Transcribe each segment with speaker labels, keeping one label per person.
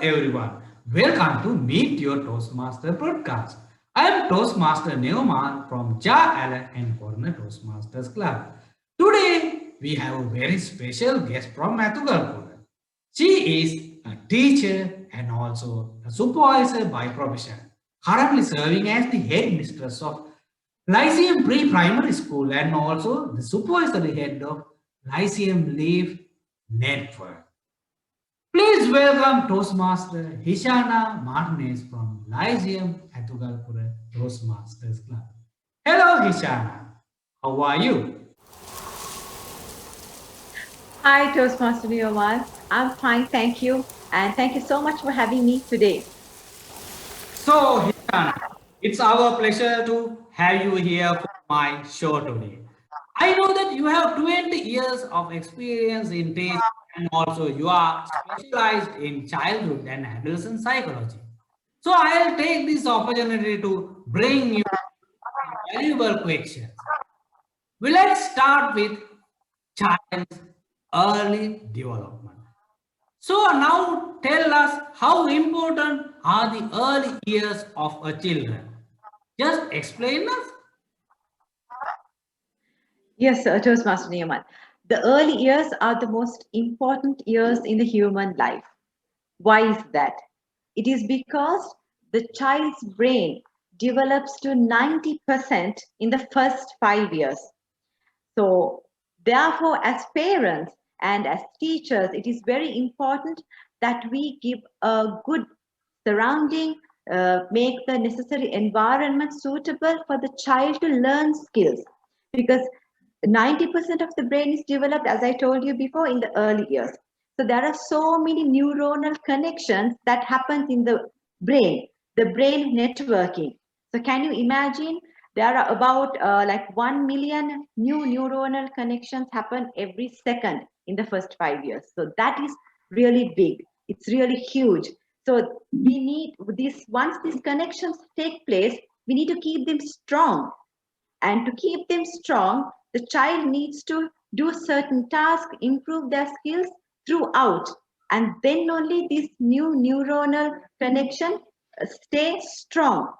Speaker 1: everyone. Welcome to Meet Your Toastmaster podcast. I am Toastmaster Neoman from Ja Allen and Corner Toastmasters Club. Today we have a very special guest from Mathugalpur. She is a teacher and also a supervisor by profession, currently serving as the headmistress of Lyceum Pre-Primary School and also the supervisory head of Lyceum Leaf Network. Please welcome Toastmaster Hishana Martinez from Lyceum Atugalpura Toastmasters Club. Hello Hishana, how are you?
Speaker 2: Hi, Toastmaster Neoman. I'm fine, thank you. And thank you so much for having me today.
Speaker 1: So Hishana, it's our pleasure to have you here for my show today. I know that you have 20 years of experience in teaching and also you are specialized in childhood and adolescent psychology. So I'll take this opportunity to bring you valuable questions. Well, let's start with child's early development. So now tell us how important are the early years of a children? Just explain us.
Speaker 2: Yes, Toastmaster Neoman. The early years are the most important years in the human life. Why is that? It is because the child's brain develops to 90% in the first 5 years. So, therefore, as parents and as teachers, it is very important that we give a good surrounding, make the necessary environment suitable for the child to learn skills. Because 90% of the brain is developed, as I told you before, in the early years. So there are so many neuronal connections that happens in the brain networking. So can you imagine there are about like 1 million new neuronal connections happen every second in the first 5 years. So that is really big. It's really huge. So we need this, once these connections take place, we need to keep them strong. And to keep them strong, the child needs to do certain tasks, improve their skills throughout. And then only this new neuronal connection stay strong.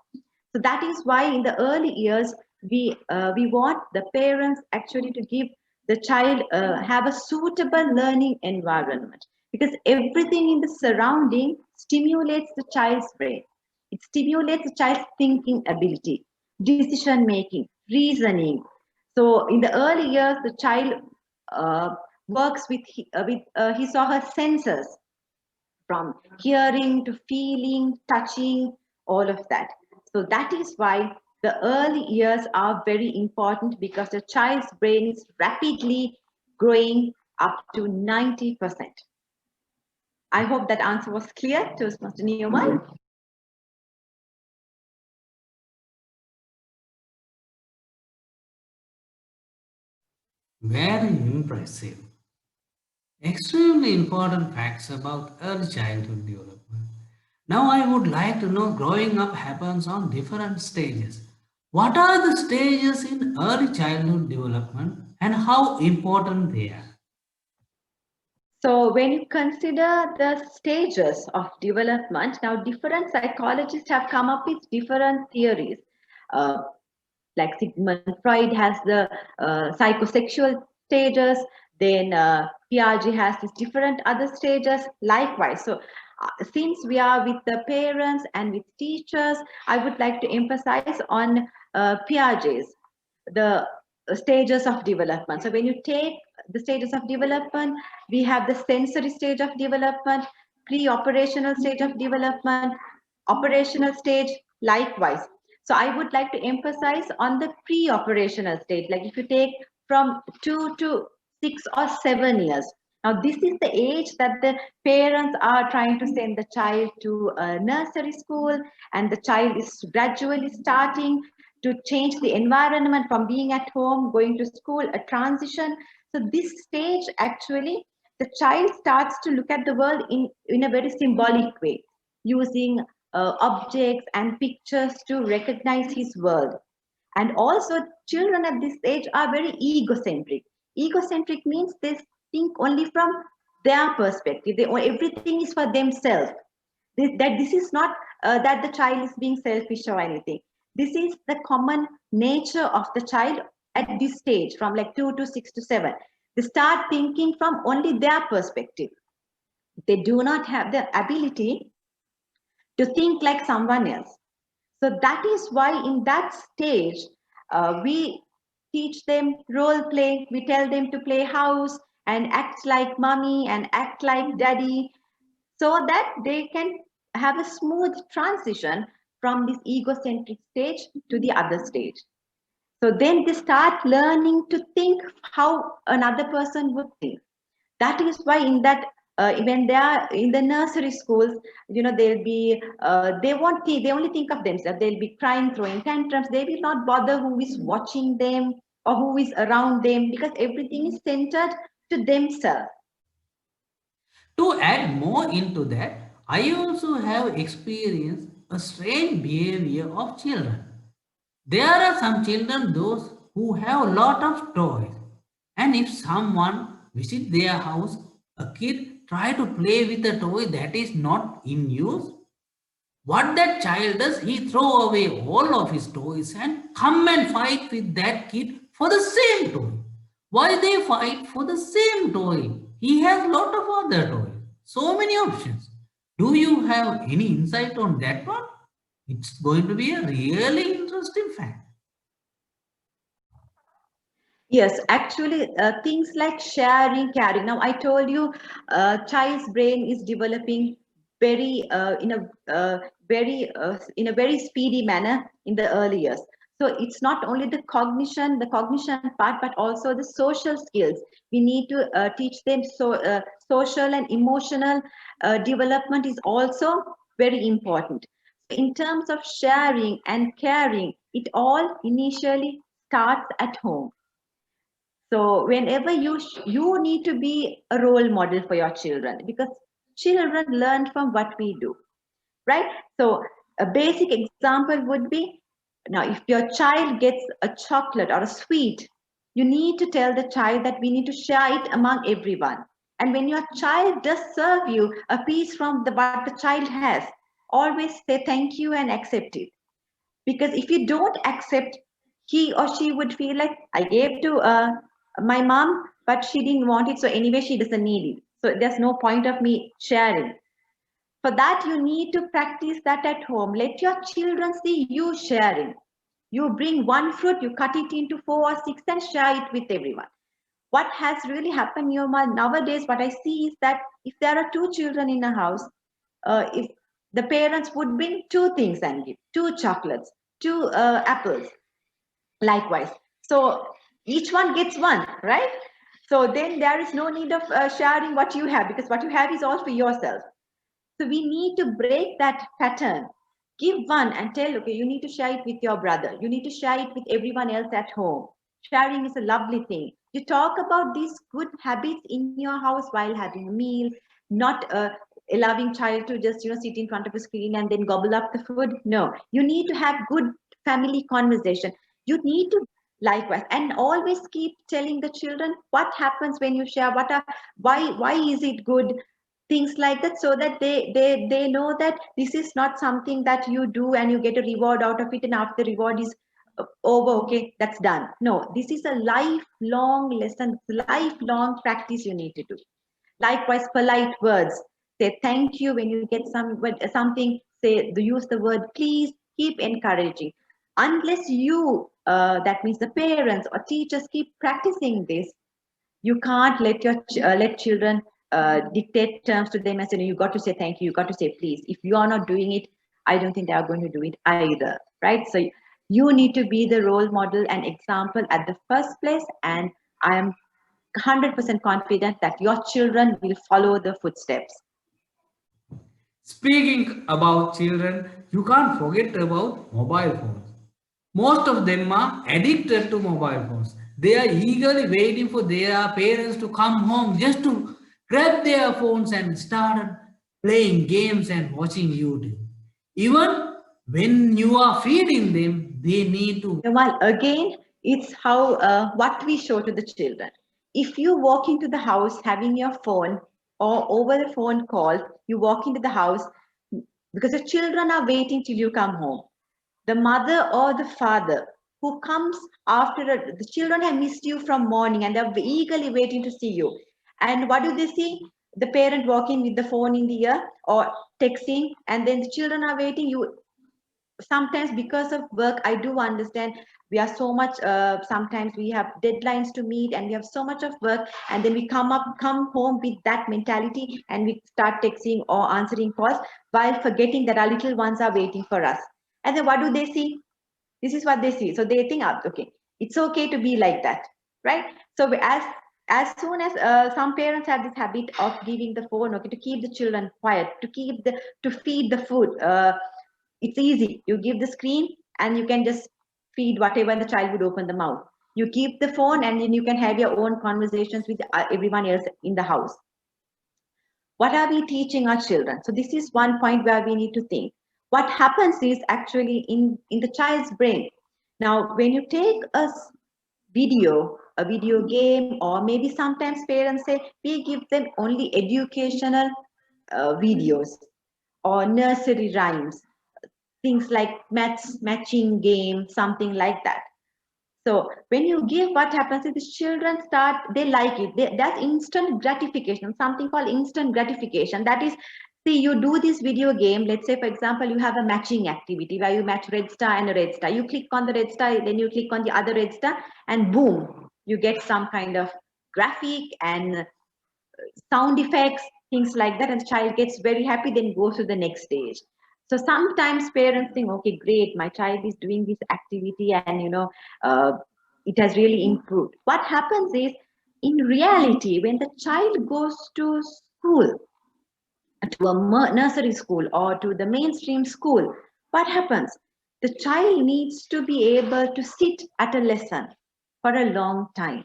Speaker 2: So that is why in the early years, we want the parents actually to give the child have a suitable learning environment, because everything in the surrounding stimulates the child's brain. It stimulates the child's thinking ability, decision making, reasoning. So in the early years, the child uh, works with his or her senses, from hearing to feeling, touching, all of that. So that is why the early years are very important, because the child's brain is rapidly growing up to 90%. I hope that answer was clear to Mr. Newman.
Speaker 1: Very impressive. Extremely important facts about early childhood development. Now I would like to know growing up happens on different stages. What are the stages in early childhood development and how important they are?
Speaker 2: So when you consider the stages of development, now different psychologists have come up with different theories. Uh, like Sigmund Freud has the psychosexual stages, then Piaget has these different other stages likewise. So since we are with the parents and with teachers, I would like to emphasize on Piaget's, the stages of development. So when you take the stages of development, we have the sensory stage of development, pre-operational stage of development, operational stage likewise. So I would like to emphasize on the pre-operational stage, like if you take from 2 to 6 or 7 years. Now this is the age that the parents are trying to send the child to a nursery school, and the child is gradually starting to change the environment from being at home, going to school, a transition. So this stage actually, the child starts to look at the world in a very symbolic way, using objects and pictures to recognize his world. And also, children at this age are very egocentric. Egocentric means they think only from their perspective. Everything is for themselves. that this is not that the child is being selfish or anything. This is the common nature of the child at this stage, from like 2 to 6 to 7. They start thinking from only their perspective. They do not have the ability to think like someone else. So that is why in that stage, we teach them role play. We tell them to play house and act like mommy and act like daddy, so that they can have a smooth transition from this egocentric stage to the other stage. So then they start learning to think how another person would think. That is why in that when they are in the nursery schools, they'll be they won't think, they only think of themselves. They'll be crying, throwing tantrums. They will not bother who is watching them or who is around them, because everything is centered to themselves.
Speaker 1: To add more into that, I also have experienced a strange behavior of children. There are some children those who have a lot of toys, and if someone visits their house, a kid try to play with a toy that is not in use. What that child does, he throw away all of his toys and come and fight with that kid for the same toy. Why they fight for the same toy? He has lot of other toys. So many options. Do you have any insight on that one? It's going to be a really interesting fact.
Speaker 2: Yes, actually, things like sharing, caring. Now, I told you, child's brain is developing very in a very speedy manner in the early years. So it's not only the cognition part, but also the social skills. We need to teach them. So social and emotional development is also very important. In terms of sharing and caring, it all initially starts at home. So whenever you need to be a role model for your children, because children learn from what we do, right? So a basic example would be, now if your child gets a chocolate or a sweet, you need to tell the child that we need to share it among everyone. And when your child does serve you a piece from what the child has, always say thank you and accept it. Because if you don't accept, he or she would feel like, I gave to my mom, but she didn't want it, so anyway she doesn't need it, so there's no point of me sharing. For that, you need to practice that at home. Let your children see you sharing. You bring one fruit, you cut it into 4 or 6 and share it with everyone. What has really happened, nowadays, what I see is that if there are two children in a house, if the parents would bring two things and give two chocolates, two apples, likewise. So each one gets one, right? So then there is no need of sharing what you have, because what you have is all for yourself. So we need to break that pattern. Give one and tell, okay, you need to share it with your brother. You need to share it with everyone else at home. Sharing is a lovely thing. You talk about these good habits in your house while having a meal, not allowing child to just sit in front of a screen and then gobble up the food. No, you need to have good family conversation. You need to likewise, and always keep telling the children what happens when you share, what are, why is it good, things like that, so that they know that this is not something that you do and you get a reward out of it, and after the reward is over, okay, that's done. No, this is a lifelong lesson, lifelong practice you need to do. Likewise, polite words. Say thank you when you get something. Say use the word please. Keep encouraging. Unless you, that means the parents or teachers, keep practicing this, you can't let children dictate terms to them and say, no, you got to say thank you, you got to say please. If you are not doing it, I don't think they are going to do it either, right? So you need to be the role model and example at the first place, and I am 100% confident that your children will follow the footsteps.
Speaker 1: Speaking about children, you can't forget about mobile phones. Most of them are addicted to mobile phones. They are eagerly waiting for their parents to come home just to grab their phones and start playing games and watching YouTube. Even when you are feeding them, they need to.
Speaker 2: Well, again, it's how what we show to the children. If you walk into the house having your phone or over the phone call, you walk into the house, because the children are waiting till you come home. The mother or the father who comes after the children have missed you from morning and they're eagerly waiting to see you. And what do they see? The parent walking with the phone in the ear or texting, and then the children are waiting. You sometimes, because of work, I do understand we are so much, sometimes we have deadlines to meet and we have so much of work, and then we come home with that mentality and we start texting or answering calls while forgetting that our little ones are waiting for us. And then what do they see? This is what they see. So they think, okay, it's okay to be like that, right? So as soon as some parents have this habit of giving the phone, okay, to keep the children quiet, to feed the food, it's easy. You give the screen and you can just feed whatever, and the child would open the mouth. You keep the phone and then you can have your own conversations with everyone else in the house. What are we teaching our children? So this is one point where we need to think. What happens is actually in the child's brain. Now, when you take a video game, or maybe sometimes parents say we give them only educational videos or nursery rhymes, things like matching game, something like that. So when you give, what happens is the children start, they like it. That's instant gratification, something called instant gratification. That is, see, you do this video game. Let's say, for example, you have a matching activity where you match red star and a red star. You click on the red star, then you click on the other red star, and boom, you get some kind of graphic and sound effects, things like that, and the child gets very happy, then goes to the next stage. So sometimes parents think, okay, great, my child is doing this activity, and uh, it has really improved. What happens is, in reality, when the child goes to school, to a nursery school or to the mainstream school, what happens? The child needs to be able to sit at a lesson for a long time,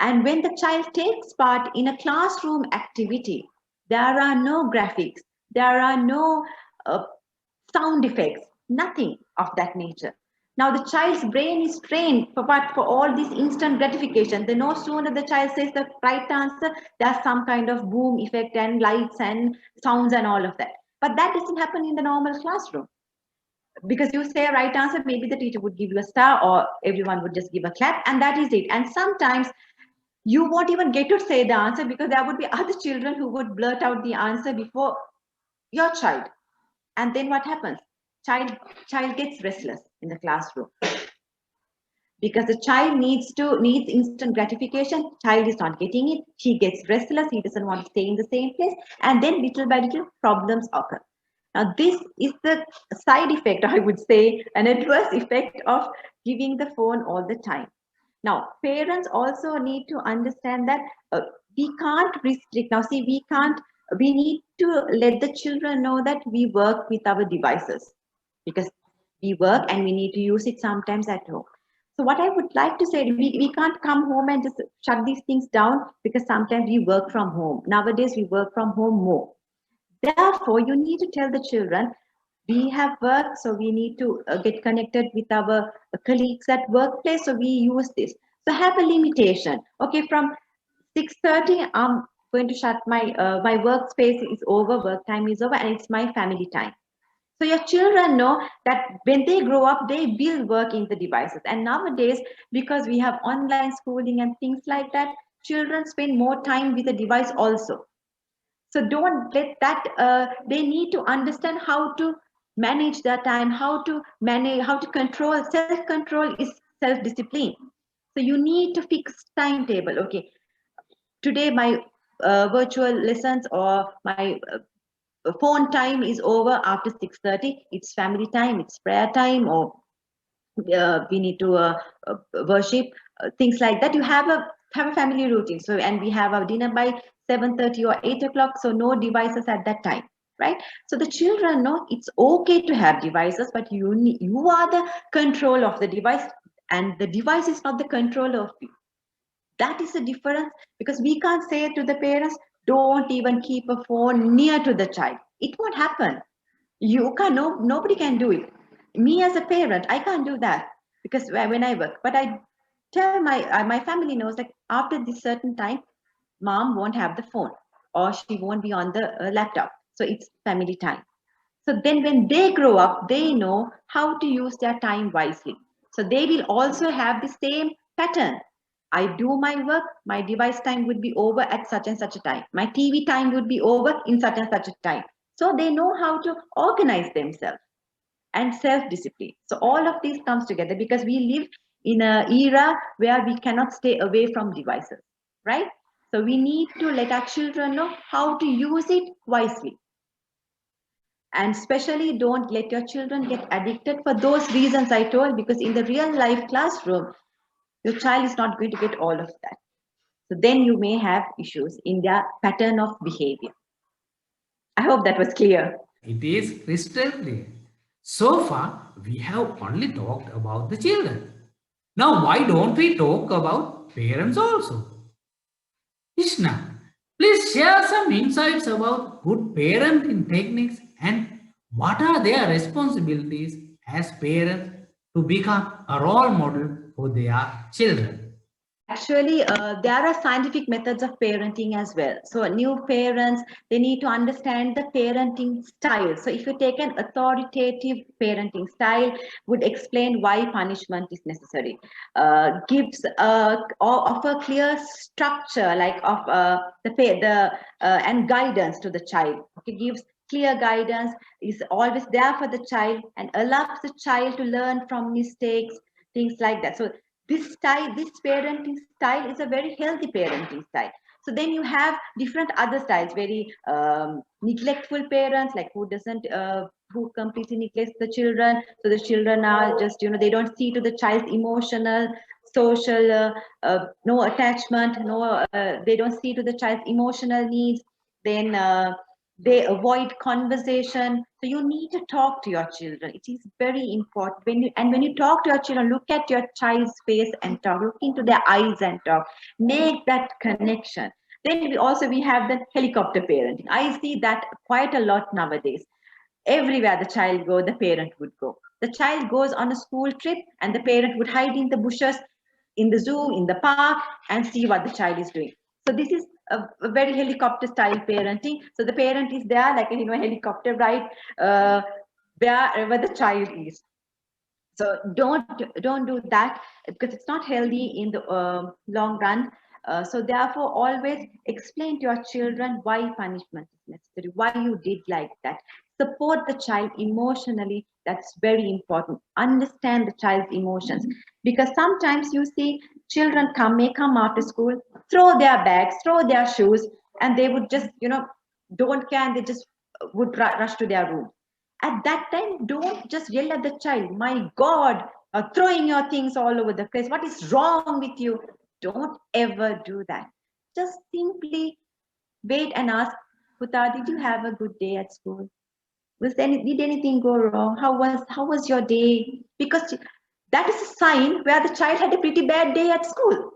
Speaker 2: and when the child takes part in a classroom activity, there are no graphics, there are no uh, sound effects, nothing of that nature. Now the child's brain is trained for what? For all this instant gratification. The no sooner the child says the right answer, there's some kind of boom effect and lights and sounds and all of that. But that doesn't happen in the normal classroom, because you say a right answer, maybe the teacher would give you a star or everyone would just give a clap, and that is it. And sometimes you won't even get to say the answer because there would be other children who would blurt out the answer before your child. And then what happens? Child gets restless in the classroom because the child needs instant gratification. Child is not getting it. He gets restless. He doesn't want to stay in the same place, and then little by little problems occur. Now this is the side effect, I would say, an adverse effect of giving the phone all the time. Now, parents also need to understand that we can't restrict. Now, see, we need to let the children know that we work with our devices, because we work and we need to use it sometimes at home. So what I would like to say, we can't come home and just shut these things down, because sometimes we work from home. Nowadays, we work from home more. Therefore, you need to tell the children, we have work, so we need to get connected with our colleagues at workplace, so we use this. So have a limitation. Okay, from 6:30, I'm going to shut my workspace is over, work time is over, and it's my family time. So your children know that when they grow up, they will work in the devices. And nowadays, because we have online schooling and things like that, children spend more time with the device also. So don't let that, they need to understand how to manage their time, how to control. Self-control is self-discipline. So you need to fix timetable. Okay, today my virtual lessons or my phone time is over after 6:30. It's family time, it's prayer time, or we need to worship, things like that. You have a family routine. So, and we have our dinner by 7:30 or 8 o'clock, so no devices at that time, right? So the children know it's okay to have devices, but you are the control of the device, and the device is not the control of you. That is the difference, because we can't say to the parents, don't even keep a phone near to the child. It won't happen. You can, no, nobody can do it. Me as a parent, I can't do that, because when I work, but I tell my family knows, like, after this certain time, mom won't have the phone or she won't be on the laptop, so it's family time. So then when they grow up, they know how to use their time wisely. So they will also have the same pattern. I do my work, my device time would be over at such and such a time. My TV time would be over in such and such a time. So they know how to organize themselves and self-discipline. So all of these comes together because we live in an era where we cannot stay away from devices, right? So we need to let our children know how to use it wisely. And especially don't let your children get addicted for those reasons I told, because in the real life classroom, your child is not going to get all of that. So then you may have issues in their pattern of behavior. I hope that was clear.
Speaker 1: It is crystal clear. So far, we have only talked about the children. Now, why don't we talk about parents also? Krishna, please share some insights about good parenting techniques and what are their responsibilities as parents to become a role model for their children.
Speaker 2: Actually, there are scientific methods of parenting as well. So new parents, they need to understand the parenting style. So if you take an authoritative parenting style, would explain why punishment is necessary, gives or offer clear structure like of and guidance to the child. Okay, gives clear guidance, is always there for the child and allows the child to learn from mistakes, things like that. So this parenting style is a very healthy parenting style. So then you have different other styles, very neglectful parents, like who completely neglects the children. So the children are just, they don't see to the child's emotional, social, no attachment, no, they don't see to the child's emotional needs. Then they avoid conversation. So you need to talk to your children. It is very important. When you talk to your children, look at your child's face and talk, look into their eyes and talk, make that connection. Then we have the helicopter parenting. I see that quite a lot nowadays. Everywhere the child go, the parent would go. The child goes on a school trip and the parent would hide in the bushes, in the zoo, in the park, and see what the child is doing. So this is a very helicopter style parenting. So the parent is there like a helicopter ride, wherever the child is. So don't do that, because it's not healthy in the long run. So therefore always explain to your children why punishment is necessary, why you did like that. Support the child emotionally. That's very important. Understand the child's emotions, because sometimes you see children may come after school, throw their bags, throw their shoes, and they would just don't care, and they just would rush to their room. At that time, don't just yell at the child, my God, throwing your things all over the place. What is wrong with you? Don't ever do that. Just simply wait and ask, Puta, did you have a good day at school? Did anything go wrong? How was your day? Because that is a sign where the child had a pretty bad day at school.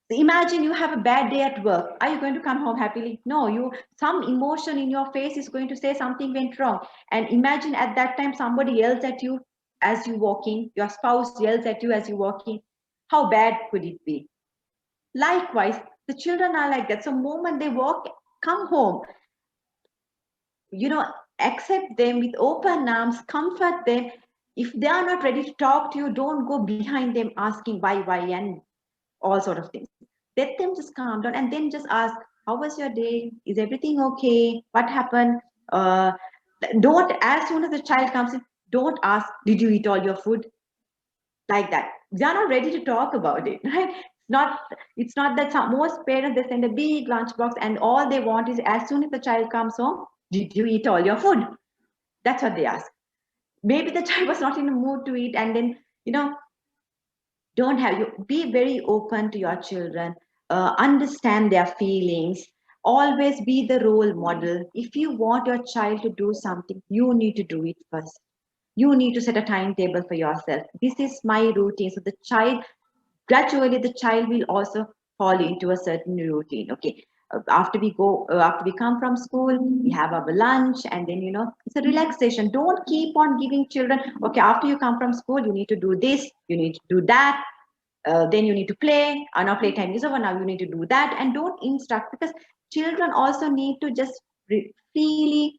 Speaker 2: Imagine you have a bad day at work. Are you going to come home happily? No, some emotion in your face is going to say something went wrong. And imagine at that time somebody yells at you as you walk in, your spouse yells at you as you walk in. How bad could it be? Likewise, the children are like that. So moment they come home, accept them with open arms, comfort them. If they are not ready to talk to you, don't go behind them asking why, and all sort of things. Let them just calm down and then just ask, how was your day? Is everything okay? What happened? Don't, as soon as the child comes in, don't ask, did you eat all your food? Like that. They're not ready to talk about it, right? It's not that most parents, they send a big lunchbox and all they want is, as soon as the child comes home, did you eat all your food? That's what they ask. Maybe the child was not in the mood to eat, and then, don't have you be very open to your children, understand their feelings, always be the role model. If you want your child to do something, you need to do it first. You need to set a timetable for yourself. This is my routine. So the child, gradually the child will also fall into a certain routine. Okay, after we come from school, we have our lunch, and then it's a relaxation. Don't keep on giving children, okay, after you come from school you need to do this, you need to do that, then you need to play. Now playtime is over, now you need to do that. And don't instruct, because children also need to just freely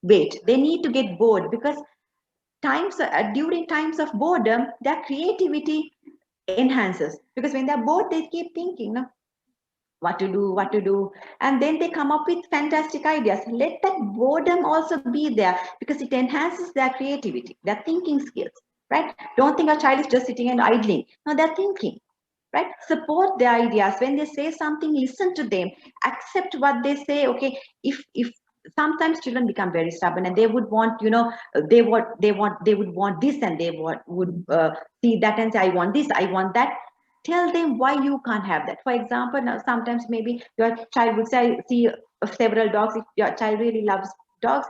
Speaker 2: wait. They need to get bored, because during times of boredom, their creativity enhances, because when they're bored, they keep thinking, no, what to do, and then they come up with fantastic ideas. Let that boredom also be there, because it enhances their creativity, their thinking skills, right? Don't think a child is just sitting and idling. No, they're thinking, right? Support their ideas. When they say something, listen to them, accept what they say. Okay, if sometimes children become very stubborn, and they would want, they would want this, and they would see that and say, I want this, I want that. Tell them why you can't have that. For example, now sometimes maybe your child would say, I see several dogs. If your child really loves dogs,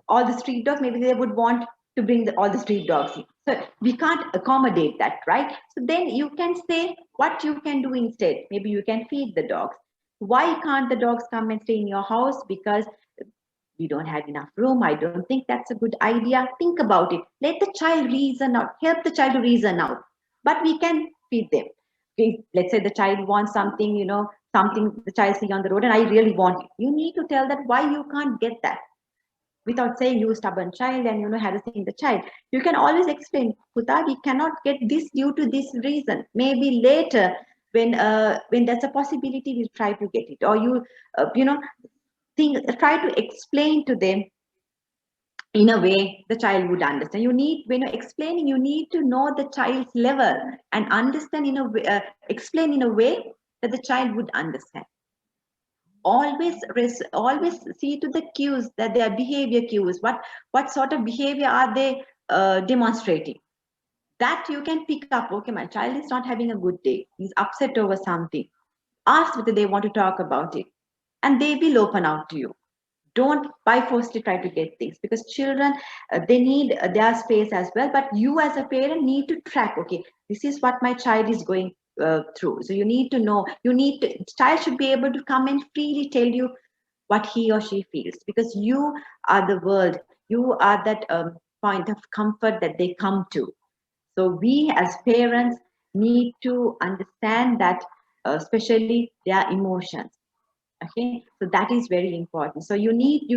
Speaker 2: all the street dogs, maybe they would want to bring all the street dogs in. So we can't accommodate that, right? So then you can say what you can do instead. Maybe you can feed the dogs. Why can't the dogs come and stay in your house? Because we don't have enough room. I don't think that's a good idea. Think about it. Let the child reason out. Help the child to reason out. But we can feed them. Let's say the child wants something, something the child see on the road, and I really want it. You need to tell that why you can't get that, without saying you stubborn child and harassing the child. You can always explain, Puta, we cannot get this due to this reason. Maybe later, when there's a possibility, we'll try to get it. Or try to explain to them in a way the child would understand. When you're explaining, you need to know the child's level and understand explain in a way that the child would understand. Always see to the cues, that their behavior cues. What sort of behavior are they demonstrating? That you can pick up. Okay, my child is not having a good day. He's upset over something. Ask whether they want to talk about it, and they will open out to you. Don't by force try to get things, because children, they need their space as well. But you as a parent need to track, okay, this is what my child is going through. So you need to know, child should be able to come and freely tell you what he or she feels, because you are the world, you are that point of comfort that they come to. So we as parents need to understand that, especially their emotions. Okay, so that is very important. So you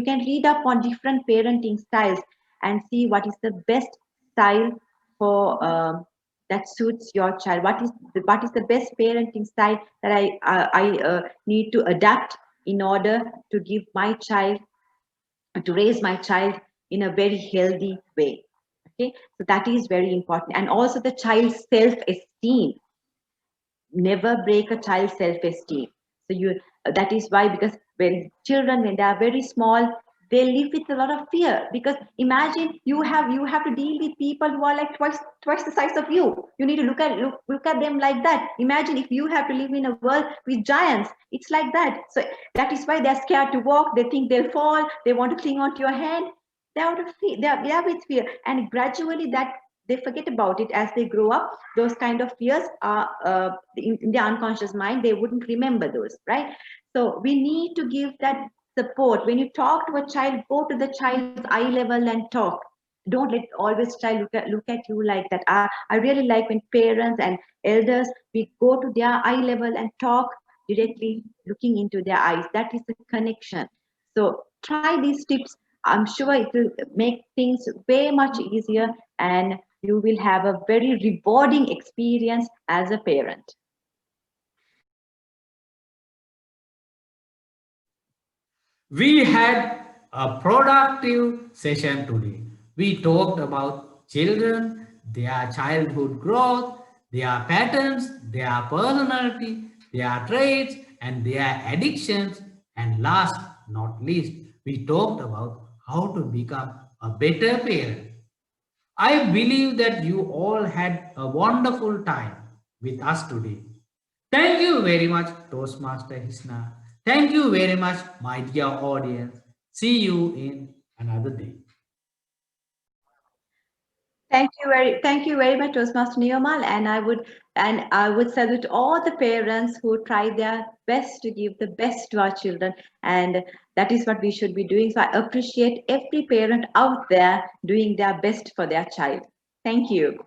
Speaker 2: can read up on different parenting styles and see what is the best style for that suits your child. What is the best parenting style that I need to adapt in order to give my child, to raise my child in a very healthy way. Okay, so that is very important. And also the child's self-esteem. Never break a child's self-esteem. So that is why, because when they are very small, they live with a lot of fear. Because imagine you have to deal with people who are like twice the size of you. You need to look at them like that. Imagine if you have to live in a world with giants. It's like that. So that is why they're scared to walk. They think they'll fall. They want to cling onto your hand. They're out of fear. They are with fear, and gradually that they forget about it as they grow up. Those kind of fears are in their unconscious mind. They wouldn't remember those, right? So we need to give that support. When you talk to a child, go to the child's eye level and talk. Don't let always child look at you like that. I really like when parents and elders, we go to their eye level and talk directly, looking into their eyes. That is the connection. So try these tips. I'm sure it will make things way much easier, and you will have a very rewarding experience as a parent.
Speaker 1: We had a productive session today. We talked about children, their childhood growth, their patterns, their personality, their traits, and their addictions. And last not least, we talked about how to become a better parent. I believe that you all had a wonderful time with us today. Thank you very much, Toastmaster Hisna. Thank you very much, my dear audience. See you in another day.
Speaker 2: Thank you very much, Toastmaster Neomal, and I would salute all the parents who try their best to give the best to our children, and that is what we should be doing. So I appreciate every parent out there doing their best for their child. Thank you.